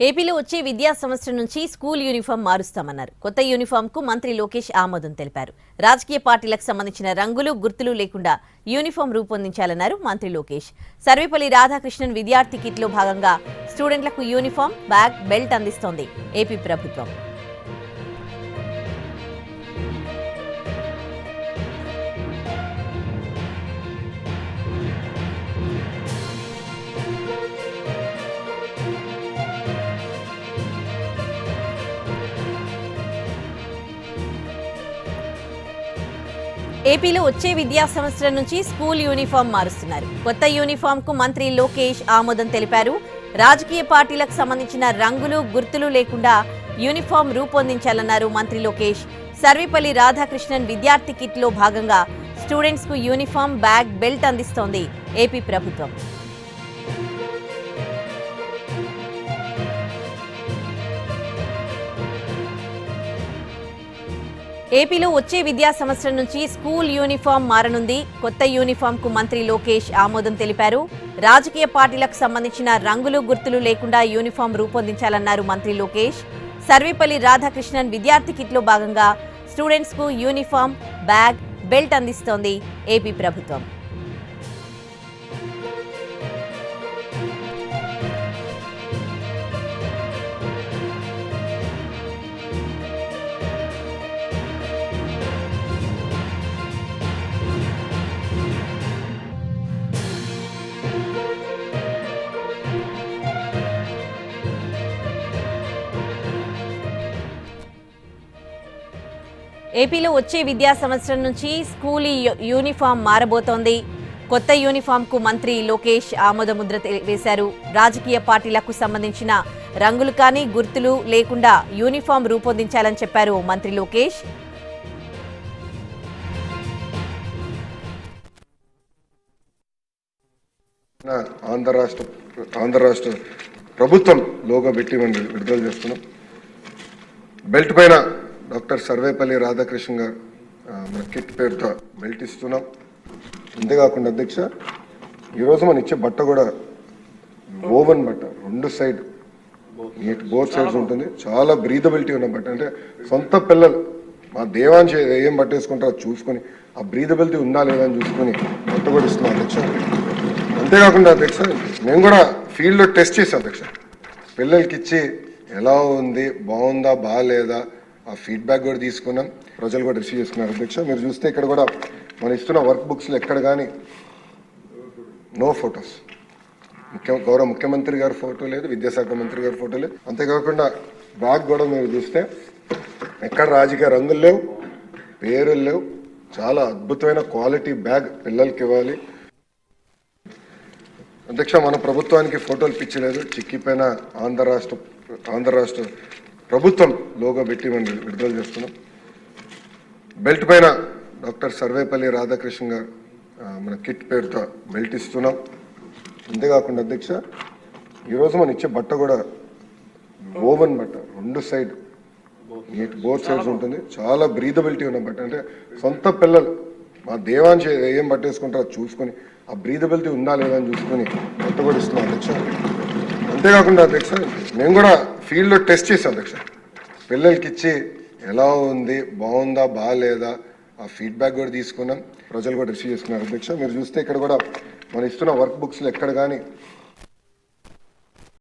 ఏపీలో వచ్చే విద్యా సంవత్సరం నుంచి స్కూల్ యూనిఫామ్ మారుస్తామన్నారు. కొత్త యూనిఫామ్ కు మంత్రి లోకేష్ ఆమోదం తెలిపారు. రాజకీయ పార్టీలకు సంబంధించిన రంగులు గుర్తులు లేకుండా యూనిఫామ్ రూపొందించాలన్నారు మంత్రి లోకేష్. సర్వేపల్లి రాధాకృష్ణన్ విద్యార్థి కిట్ లో భాగంగా స్టూడెంట్లకు యూనిఫామ్, బ్యాగ్, బెల్ట్ అందిస్తోంది ఏపీ ప్రభుత్వం. ఏపీలో వచ్చే విద్యా సంవత్సరం నుంచి స్కూల్ యూనిఫామ్ మారుస్తున్నారు. కొత్త యూనిఫామ్ కు మంత్రి లోకేష్ ఆమోదం తెలిపారు. రాజకీయ పార్టీలకు సంబంధించిన రంగులు గుర్తులు లేకుండా యూనిఫామ్ రూపొందించాలన్నారు మంత్రి లోకేష్. సర్వేపల్లి రాధాకృష్ణన్ విద్యార్థి కిట్ లో భాగంగా స్టూడెంట్స్ కు యూనిఫామ్, బ్యాగ్, బెల్ట్ అందిస్తోంది ఏపీ ప్రభుత్వం. ఏపీలో వచ్చే విద్యా సంవత్సరం నుంచి స్కూల్ యూనిఫామ్ మారనుంది. కొత్త యూనిఫామ్ కు మంత్రి లోకేష్ ఆమోదం తెలిపారు. రాజకీయ పార్టీలకు సంబంధించిన రంగులు గుర్తులు లేకుండా యూనిఫామ్ రూపొందించాలన్నారు మంత్రి లోకేష్. సర్వేపల్లి రాధాకృష్ణన్ విద్యార్థి కిట్ లో భాగంగా స్టూడెంట్స్ కు యూనిఫామ్, బ్యాగ్, బెల్ట్ అందిస్తోంది ఏపీ ప్రభుత్వం. ఏపీలో వచ్చే విద్యా సంవత్సరం నుంచి స్కూల్ యూనిఫామ్ మారబోతోంది. కొత్త యూనిఫామ్ కు మంత్రి లోకేష్ ఆమోదముద్ర వేశారు. రాజకీయ పార్టీలకు సంబంధించిన రంగులు కానీ గుర్తులు లేకుండా యూనిఫామ్ రూపొందించాలని చెప్పారు మంత్రి లోకేష్. ఆంధ్ర రాష్ట్ర ప్రభుత్వం లోగో పెట్టి మనం విడుదల చేస్తున్నాం. బెల్ట్ పైన డాక్టర్ సర్వేపల్లి రాధాకృష్ణన్ గారు మన కిట్ పేరుతో బెల్ట్ ఇస్తున్నాం. అంతేకాకుండా అధ్యక్ష, ఈరోజు మనం ఇచ్చే బట్ట కూడా ఓవెన్ బట్ట, రెండు సైడ్ నీట్ బోత్ సైడ్స్ ఉంటుంది. చాలా బ్రీదబిలిటీ ఉన్న బట్ట, అంటే సొంత పిల్లలు మా దేవాంశ ఏం బట్ట వేసుకుంటారో చూసుకొని ఆ బ్రీదబిలిటీ ఉందా లేదా అని చూసుకొని బట్ట కూడా ఇస్తున్నాం అధ్యక్ష. అంతేకాకుండా అధ్యక్ష, మేము కూడా ఫీల్డ్లో టెస్ట్ చేసాం అధ్యక్ష. పిల్లలకి ఇచ్చి ఎలా ఉంది, బాగుందా బాగాలేదా ఆ ఫీడ్బ్యాక్ కూడా తీసుకున్నాం. ప్రజలు కూడా రిసీవ్ చేసుకున్నారు అధ్యక్ష. మీరు చూస్తే ఇక్కడ కూడా మనం ఇస్తున్న వర్క్ బుక్స్లో ఎక్కడ కానీ నో ఫొటోస్, గౌరవ ముఖ్యమంత్రి గారి ఫోటో లేదు, విద్యాశాఖ మంత్రి గారి ఫోటో లేదు. అంతేకాకుండా బ్యాగ్ కూడా మీరు చూస్తే ఎక్కడ రాజకీయ రంగులు లేవు, పేరులు లేవు. చాలా అద్భుతమైన క్వాలిటీ బ్యాగ్ పిల్లలకి ఇవ్వాలి అధ్యక్ష. మన ప్రభుత్వానికి ఫోటోలు పిచ్చలేదు, చిక్కిపోయిన ఆంధ్ర రాష్ట్ర ప్రభుత్వం లోగో పెట్టి మనం విడుదల చేస్తున్నాం. బెల్ట్ పైన డాక్టర్ సర్వేపల్లి రాధాకృష్ణన్ గారు మన కిట్ పేరుతో బెల్ట్ ఇస్తున్నాం. అంతేకాకుండా అధ్యక్ష, ఈరోజు మనం ఇచ్చే బట్ట కూడా ఓవెన్ బట్ట, రెండు సైడ్ నీట్ బోత్ సైడ్స్ ఉంటుంది. చాలా బ్రీదబిలిటీ ఉన్న బట్ట, అంటే సొంత పిల్లలు మా దేవాంశ ఏం బట్ట వేసుకుంటారో చూసుకొని ఆ బ్రీదబిలిటీ ఉందా లేదా అని చూసుకొని బట్ట కూడా ఇస్తున్నాం అధ్యక్ష. అంతేకాకుండా అధ్యక్ష, మేము కూడా ఫీల్డ్లో టెస్ట్ చేసాం అధ్యక్ష. పిల్లలకి ఇచ్చి ఎలా ఉంది, బాగుందా బాగాలేదా ఆ ఫీడ్బ్యాక్ కూడా తీసుకున్నాం. ప్రజలు కూడా రిసీవ్ చేసుకున్నారు అధ్యక్ష. మీరు చూస్తే ఇక్కడ కూడా మనం ఇస్తున్న వర్క్ బుక్స్లో ఎక్కడ కానీ